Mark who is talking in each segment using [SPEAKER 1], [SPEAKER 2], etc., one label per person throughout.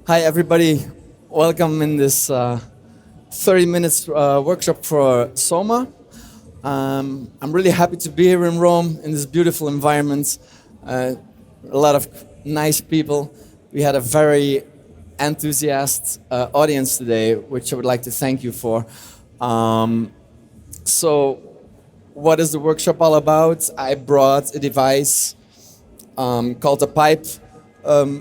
[SPEAKER 1] Hi, everybody. Welcome in this 30 minutes workshop for Soma. I'm really happy to be here in Rome in this beautiful environment. A lot of nice people. We had a very enthusiastic audience today, which I would like to thank you for. So, what is the workshop all about? I brought a device called a pipe,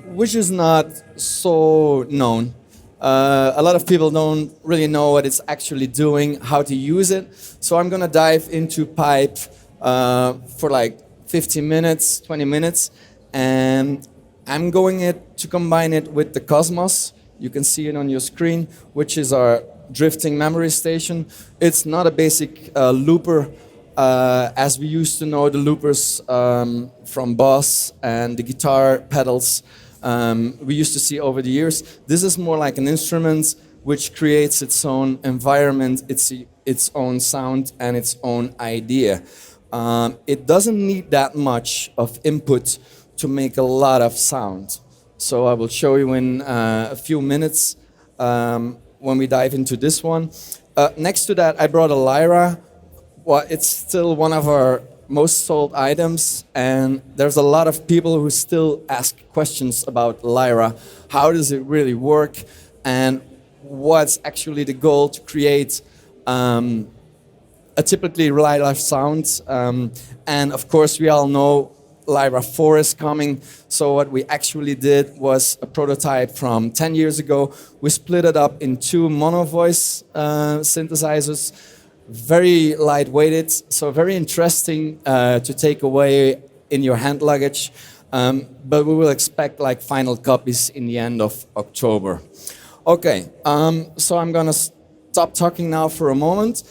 [SPEAKER 1] which is not so known. A lot of people don't really know what it's actually doing, how to use it. So I'm gonna dive into pipe for like 15 minutes, 20 minutes, and I'm going to combine it with the Cosmos. You can see it on your screen, which is our drifting memory station. It's not a basic looper as we used to know the loopers from Boss and the guitar pedals we used to see over the years. This is more like an instrument which creates its own environment, its own sound and its own idea. It doesn't need that much of input to make a lot of sound. So I will show you in a few minutes when we dive into this one. Next to that, I brought a lyra. Well, it's still one of our most sold items, and there's a lot of people who still ask questions about lyra. How does it really work, and what's actually the goal to create a typically lyra sound? And of course, we all know lyra 4 is coming. So what we actually did was a prototype from 10 years ago. We split it up in 2 mono voice synthesizers. Very lightweighted, so very interesting to take away in your hand luggage. But we will expect like final copies in the end of October. Okay, so I'm gonna stop talking now for a moment.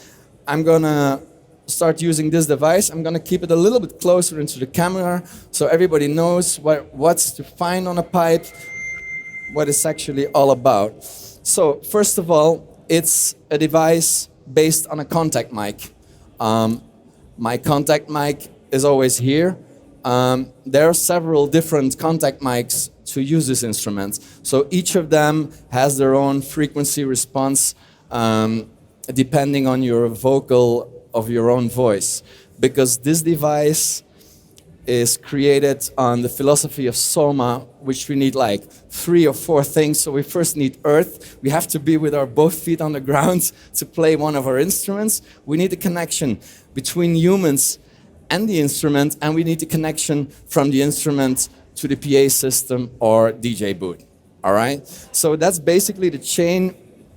[SPEAKER 1] I'm gonna start using this device. I'm gonna keep it a little bit closer into the camera so everybody knows what's to find on a pipe, what it's actually all about. So first of all, it's a device based on a contact mic. My contact mic is always here. There are several different contact mics to use this instrument. So each of them has their own frequency response depending on your vocal of your own voice. Because this device is created on the philosophy of Soma, which we need like 3 or 4 things. So we first need earth. We have to be with our both feet on the ground to play one of our instruments. We need a connection between humans and the instrument, and we need a connection from the instrument to the PA system or DJ booth. All right? So that's basically the chain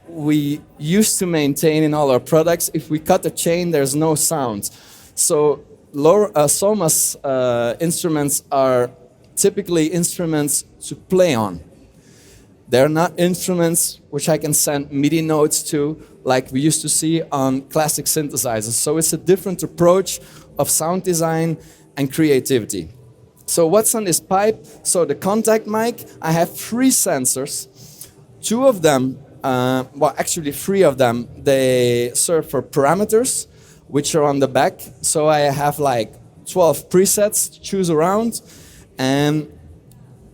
[SPEAKER 1] we used to maintain in all our products. If we cut the chain, there's no sound. So Soma's instruments are typically instruments to play on. They're not instruments which I can send MIDI notes to like we used to see on classic synthesizers. So it's a different approach of sound design and creativity. So what's on this pipe? So the contact mic, I have 3 sensors. 2 of them, well actually 3 of them, they serve for parameters, which are on the back. So I have like 12 presets to choose around, and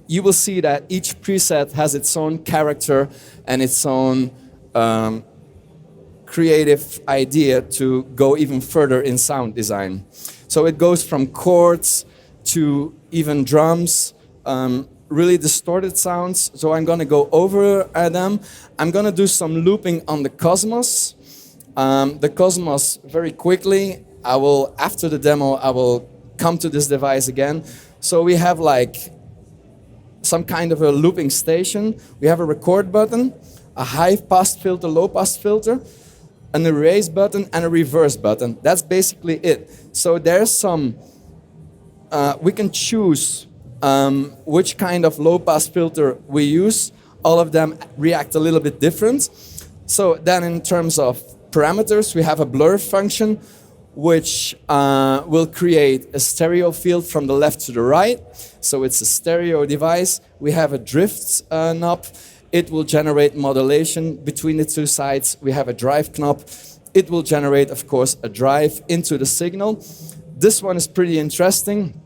[SPEAKER 1] you will see that each preset has its own character and its own creative idea to go even further in sound design. So it goes from chords to even drums, really distorted sounds. So I'm gonna go over them. I'm gonna do some looping on the Cosmos. The Cosmos, very quickly, after the demo, I will come to this device again. So we have like some kind of a looping station. We have a record button, a high pass filter, low pass filter, an erase button, and a reverse button. That's basically it. So there's some, we can choose which kind of low pass filter we use. All of them react a little bit different. So then in terms of parameters, we have a blur function which will create a stereo field from the left to the right. So it's a stereo device. We have a drift knob. It will generate modulation between the 2 sides. We have a drive knob. It will generate, of course, a drive into the signal. This one is pretty interesting.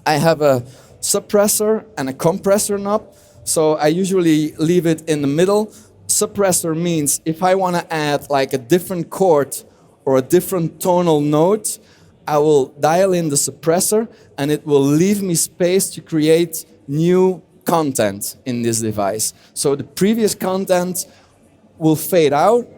[SPEAKER 1] I have a suppressor and a compressor knob. So I usually leave it in the middle. Suppressor means if I want to add like a different chord or a different tonal note, I will dial in the suppressor and it will leave me space to create new content in this device. So the previous content will fade out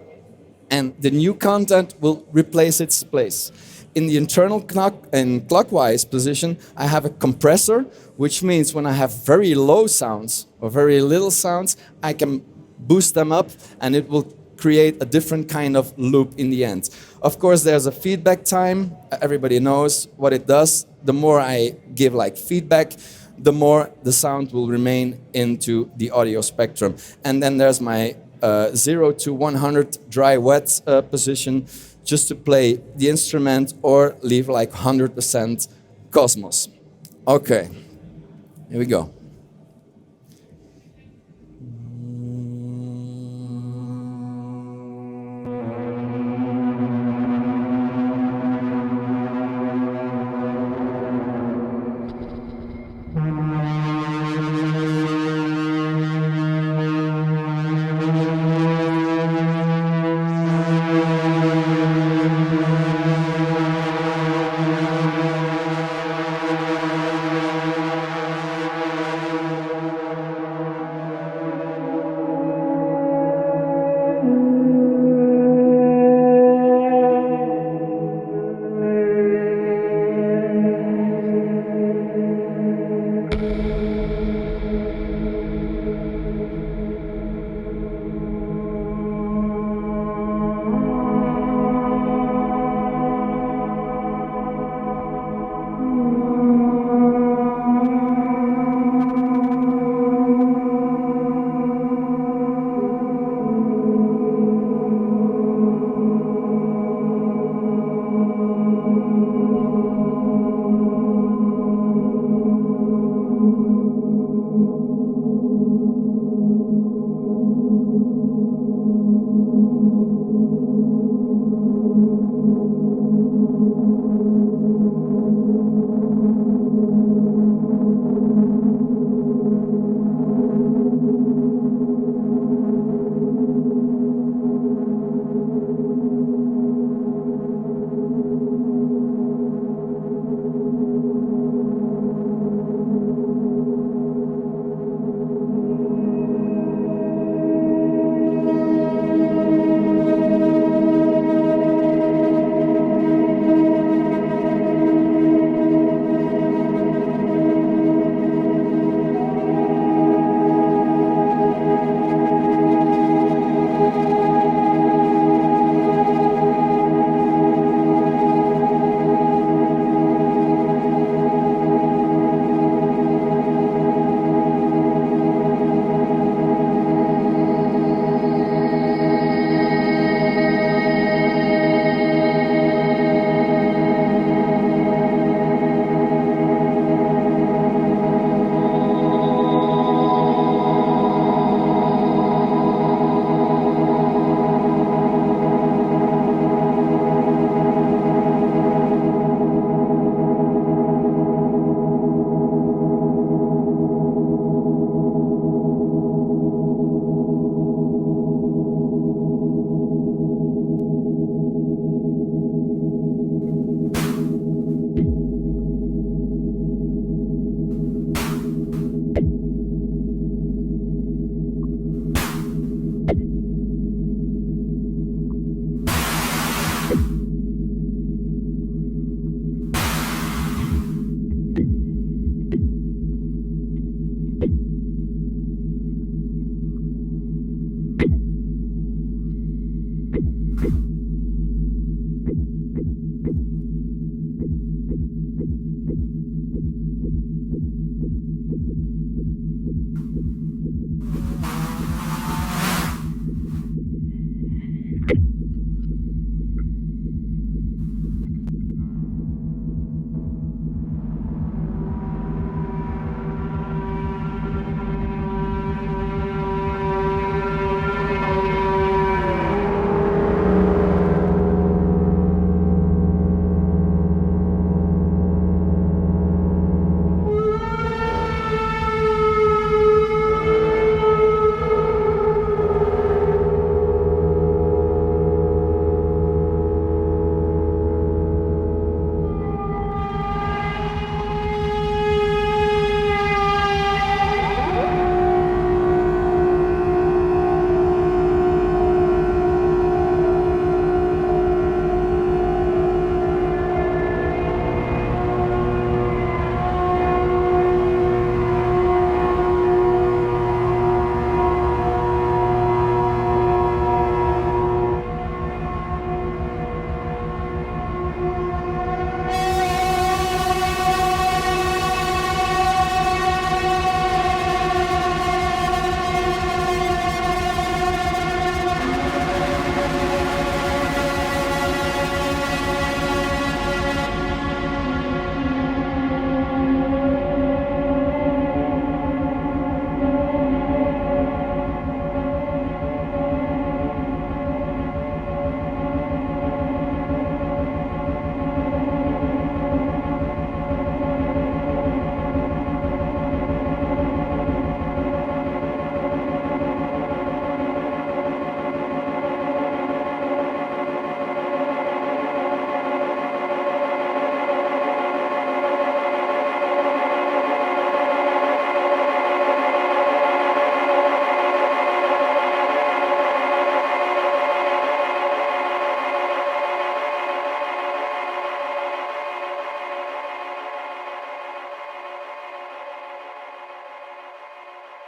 [SPEAKER 1] and the new content will replace its place. In the internal clock and clockwise position, I have a compressor, which means when I have very low sounds or very little sounds, I can boost them up and it will create a different kind of loop in the end. Of course, there's a feedback time. Everybody knows what it does. The more I give like feedback, the more the sound will remain into the audio spectrum. And then there's my 0 to 100 dry wet position, just to play the instrument or leave like 100% Cosmos. Okay, here we go.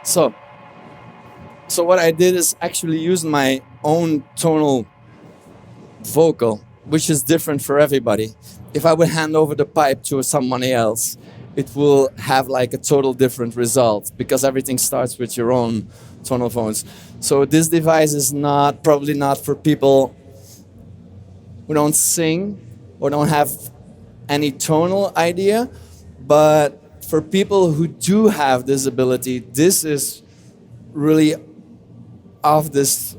[SPEAKER 1] So, so what I did is actually use my own tonal vocal, which is different for everybody. If I would hand over the pipe to someone else, it will have like a total different result because everything starts with your own tonal phones. So this device is not probably not for people who don't sing or don't have any tonal idea, but for people who do have this ability, this is really of this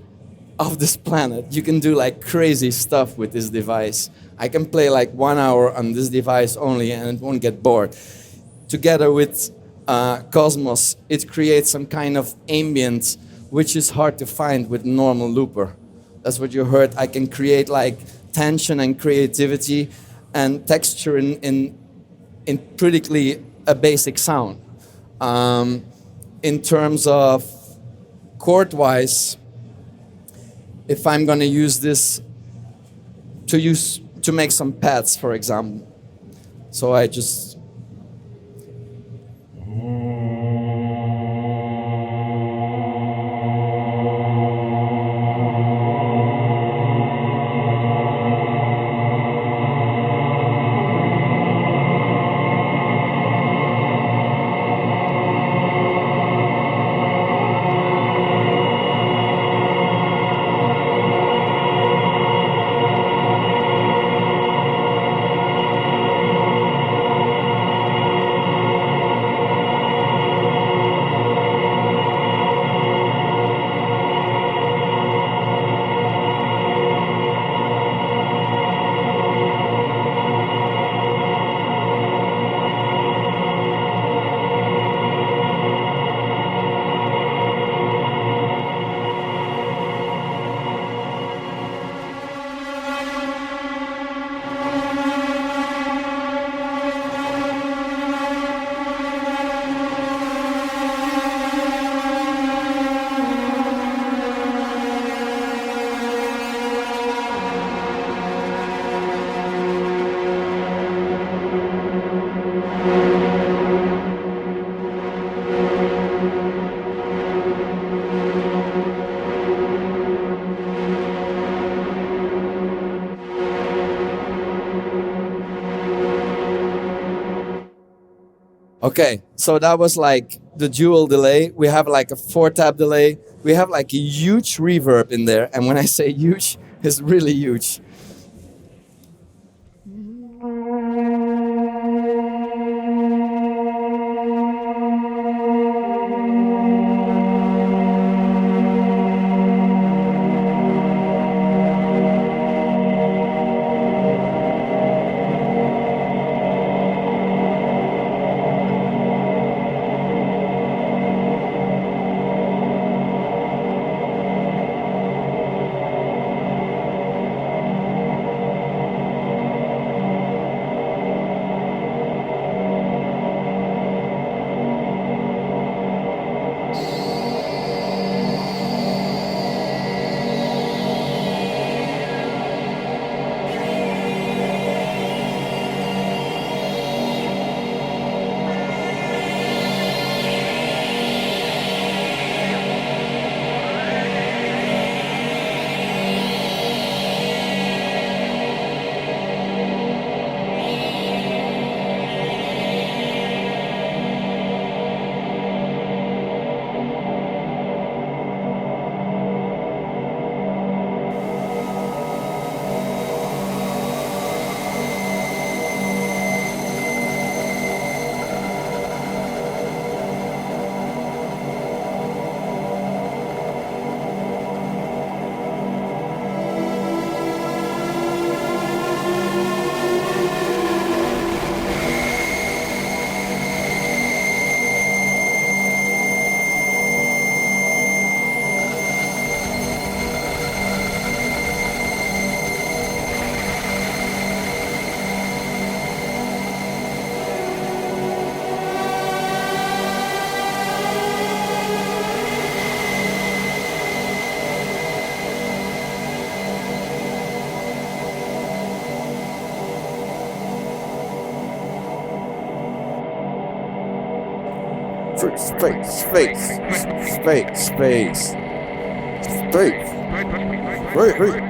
[SPEAKER 1] planet. You can do like crazy stuff with this device. I can play like 1 hour on this device only and it won't get bored. Together with Cosmos, it creates some kind of ambient which is hard to find with normal looper. That's what you heard. I can create like tension and creativity and texture in critically a basic sound. In terms of chord-wise, if I'm going to use this to make some pads, for example, so I just okay, so that was like the dual delay. We have like a 4-tap delay. We have like a huge reverb in there. And when I say huge, it's really huge. Space, space, space, space, space. Wait.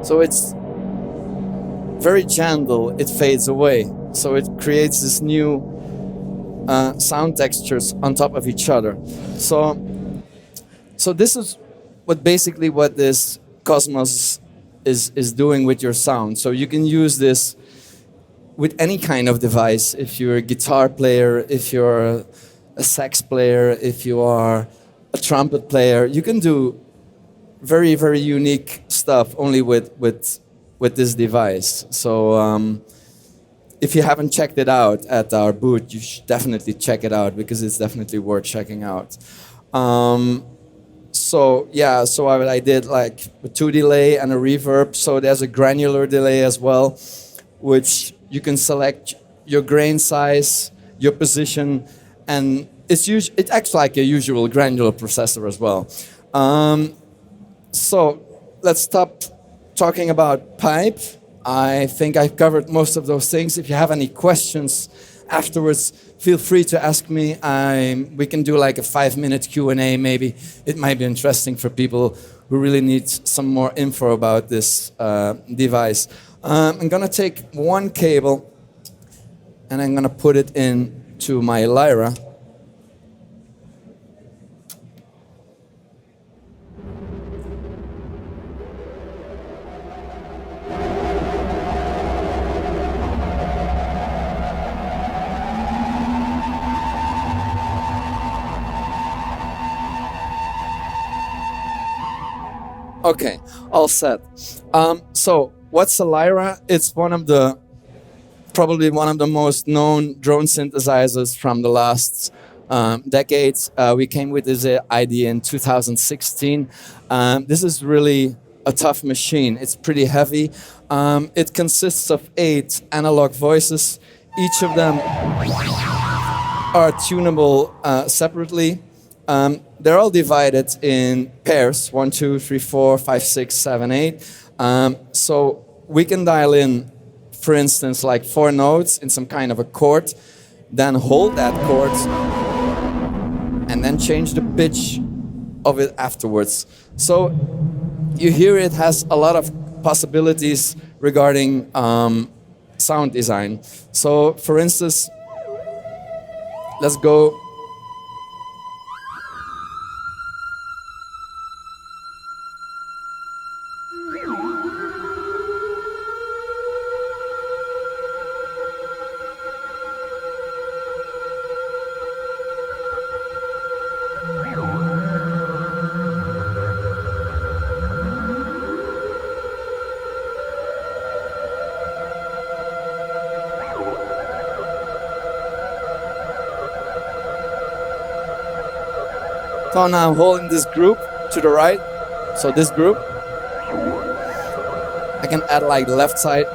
[SPEAKER 1] So it's very gentle, it fades away. So it creates this new sound textures on top of each other. So this is what this Cosmos is doing with your sound. So you can use this with any kind of device. If you're a guitar player, if you're a sax player, if you are a trumpet player, you can do very, very unique stuff only with this device. So if you haven't checked it out at our booth, you should definitely check it out because it's definitely worth checking out. So I did like a 2 delay and a reverb. So there's a granular delay as well, which you can select your grain size, your position, and it acts like a usual granular processor as well. So let's stop talking about pipe. I think I've covered most of those things. If you have any questions afterwards, feel free to ask me. We can do like a 5-minute Q&A maybe. It might be interesting for people who really need some more info about this device. I'm gonna take one cable and I'm gonna put it into my lyra. Okay, all set. So what's a lyra? It's probably one of the most known drone synthesizers from the last decades. We came with this idea in 2016. This is really a tough machine. It's pretty heavy. It consists of 8 analog voices. Each of them are tunable separately. They're all divided in pairs, 1, 2, 3, 4, 5, 6, 7, 8. So we can dial in, for instance, like 4 notes in some kind of a chord, then hold that chord, and then change the pitch of it afterwards. So you hear it has a lot of possibilities regarding sound design. So for instance, let's go. So now I'm holding this group to the right. So this group, I can add like the left side.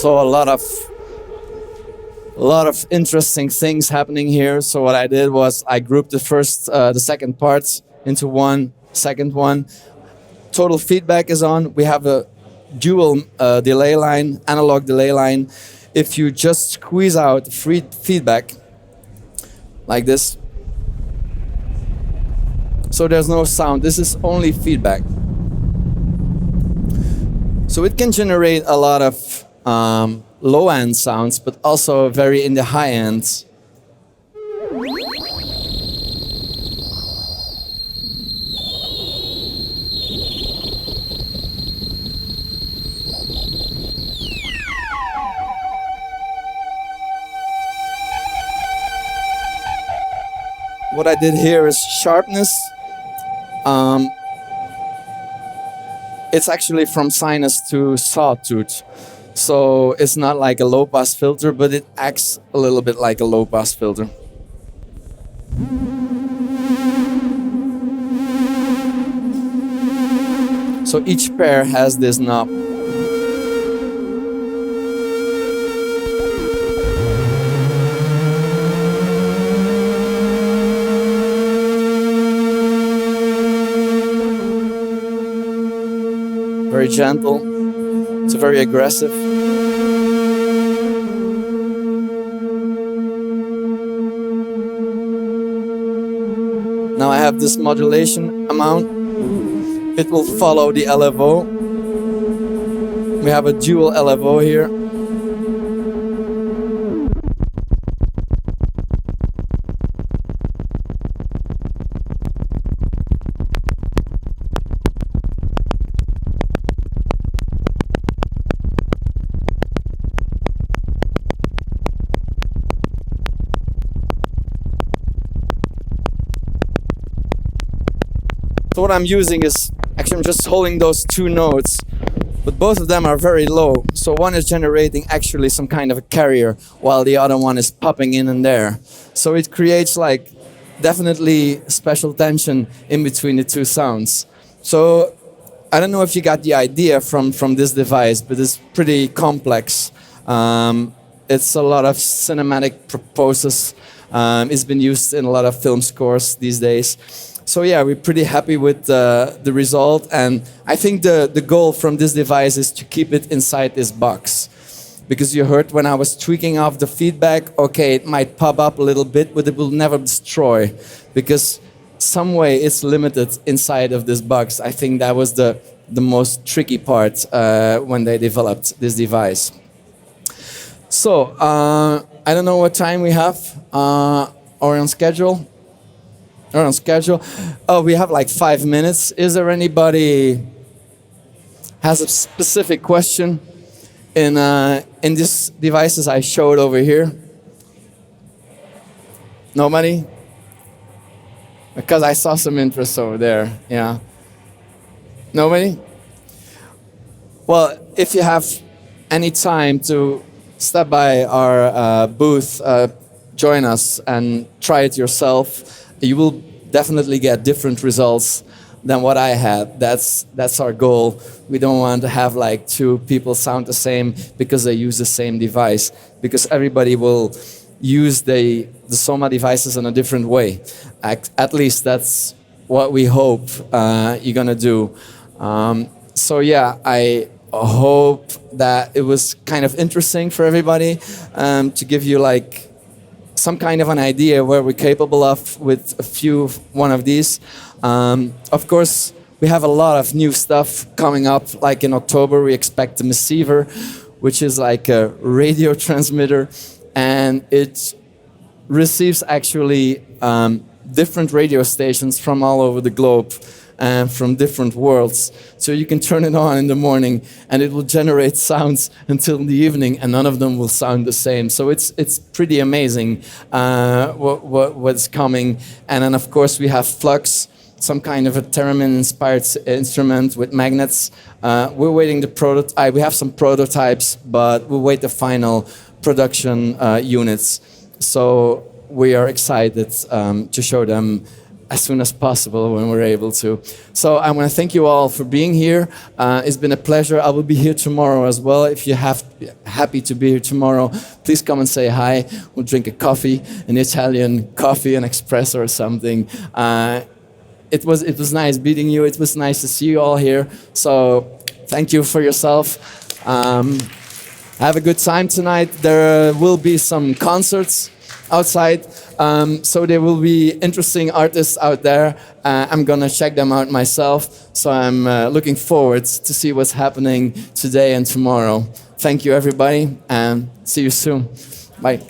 [SPEAKER 1] So a lot of interesting things happening here. So what I did was I grouped the second part into one second one. Total feedback is on. We have a dual delay line, analog delay line. If you just squeeze out free feedback like this, so there's no sound. This is only feedback. So it can generate a lot of low-end sounds, but also very in the high end. What I did here is sharpness. It's actually from sinus to sawtooth. So it's not like a low pass filter, but it acts a little bit like a low pass filter. So each pair has this knob. Very gentle. It's very aggressive. Now I have this modulation amount. It will follow the LFO. We have a dual LFO here. So what I'm using is, actually I'm just holding those two notes, but both of them are very low. So one is generating actually some kind of a carrier while the other one is popping in and there. So it creates like definitely special tension in between the two sounds. So I don't know if you got the idea from this device, but it's pretty complex. It's a lot of cinematic purposes. It's been used in a lot of film scores these days. So yeah, we're pretty happy with the result, and I think the goal from this device is to keep it inside this box. Because you heard when I was tweaking off the feedback, okay, it might pop up a little bit, but it will never destroy, because some way it's limited inside of this box. I think that was the most tricky part when they developed this device. So, I don't know what time we have, or on schedule. Or on schedule. Oh, we have like 5 minutes. Is there anybody has a specific question in these devices I showed over here? Nobody? Because I saw some interest over there. Yeah. Nobody? Well, if you have any time to stop by our booth, join us and try it yourself. You will definitely get different results than what I had. That's our goal. We don't want to have like two people sound the same because they use the same device, because everybody will use the Soma devices in a different way. At least that's what we hope you're gonna do. So yeah, I hope that it was kind of interesting for everybody to give you like some kind of an idea where we're capable of with one of these. Of course, we have a lot of new stuff coming up. Like in October, we expect the Receiver, which is like a radio transmitter, and it receives actually different radio stations from all over the globe and from different worlds. So you can turn it on in the morning and it will generate sounds until the evening, and none of them will sound the same. So it's pretty amazing what's coming. And then of course we have Flux, some kind of a theremin-inspired instrument with magnets. We're waiting the prototype. We have some prototypes, but we'll wait the final production units. So we are excited to show them as soon as possible when we're able to. So I want to thank you all for being here. It's been a pleasure. I will be here tomorrow as well. If you have happy to be here tomorrow, please come and say hi. We'll drink a coffee, an Italian coffee, an espresso or something. It was nice meeting you. It was nice to see you all here. So thank you for yourself. Have a good time tonight. There will be some concerts outside. So there will be interesting artists out there. I'm gonna check them out myself. So I'm looking forward to see what's happening today and tomorrow. Thank you everybody and see you soon. Bye.